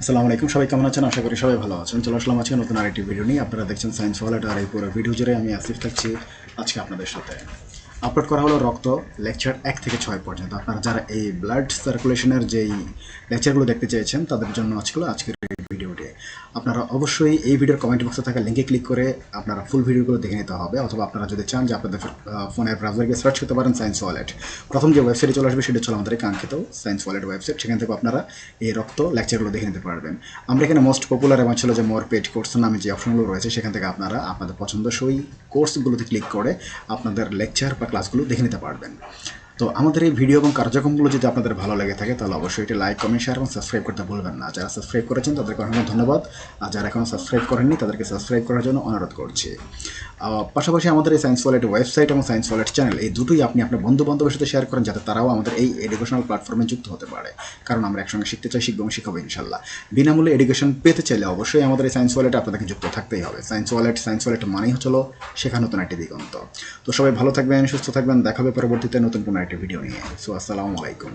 আসসালামু আলাইকুম, সবাই কেমন আছেন? আশা করি সবাই ভালো আছেন। চলে আসলাম আজকে নতুন আরেকটি ভিডিও নিয়ে। আপনারা দেখছেন সায়েন্স ওয়ালেট, আর এই পুরো ভিডিও জুড়ে আমি আসিফ থাকছি আজকে আপনাদের সাথে। আপলোড করা হলো রক্ত লেকচার 1 থেকে 6 পর্যন্ত। আপনারা যারা এই ব্লাড সার্কুলেশনের যেই লেকচারগুলো দেখতে চেয়েছেন তাদের জন্য আজকের এই ভিডিওটি। আপনারা অবশ্যই এই ভিডিওর কমেন্ট বক্সে থাকা লিঙ্কে ক্লিক করে আপনারা ফুল ভিডিওগুলো দেখে নিতে হবে, অথবা আপনারা যদি চান যে আপনাদের ফোনের ব্রাউজারকে সার্চ করতে পারেন সায়েন্স ওয়ালেট। প্রথম যে ওয়েবসাইটে চলে আসবে সেটা হচ্ছে আমাদের এই কাঙ্ক্ষিত সায়েন্স ওয়ালেট ওয়েবসাইট। সেখান থেকে আপনারা এই রক্ত লেকচারগুলো দেখে নিতে পারবেন। আমরা এখানে মোস্ট পপুলার এবং ছিল যে মোর পেড কোর্স নামে যে অপশনগুলো রয়েছে, সেখান থেকে আপনারা আপনাদের পছন্দসই কোর্সগুলোতে ক্লিক করে আপনাদের লেকচার বা ক্লাসগুলো দেখে নিতে পারবেন। তো আমাদের এই ভিডিও এবং কার্যক্রমগুলো যদি আপনাদের ভালো লেগে থাকে তাহলে অবশ্যই এটি লাইক, কমেন্ট, শেয়ার এবং সাবস্ক্রাইব করতে ভুলবেন না। যারা সাবস্ক্রাইব করেছেন তাদেরকে অনেক ধন্যবাদ, আর যারা এখনও সাবস্ক্রাইব করেননি তাদেরকে সাবস্ক্রাইব করার জন্য অনুরোধ করছি। পাশাপাশি আমাদের এই সায়েন্স ওয়ালেট ওয়েবসাইট এবং সায়েন্স ওয়ালেট চ্যানেল, এই দুটোই আপনি আপনার বন্ধু বান্ধবের সাথে শেয়ার করেন, যাতে তারাও আমাদের এই এডুকেশনাল প্ল্যাটফর্মে যুক্ত হতে পারে। কারণ আমরা একসঙ্গে শিখতে চাই, শিখবো এবং শিখাবো ইনশাল্লাহ। বিনামূল্যে এডুকেশন পেতে চাইলে অবশ্যই আমাদের এই সায়েন্স ওয়ালেটে আপনাদেরকে যুক্ত থাকতেই হবে। সায়েন্স ওয়ালেট মানেই হচ্ছিল শেখা নতুন একটি দিগন্ত। তো সবাই ভালো থাকবেন, সুস্থ থাকবেন, দেখাবে পরবর্তীতে নতুন কোনো একটি ভিডিও নিয়ে। সো আসসালামু আলাইকুম।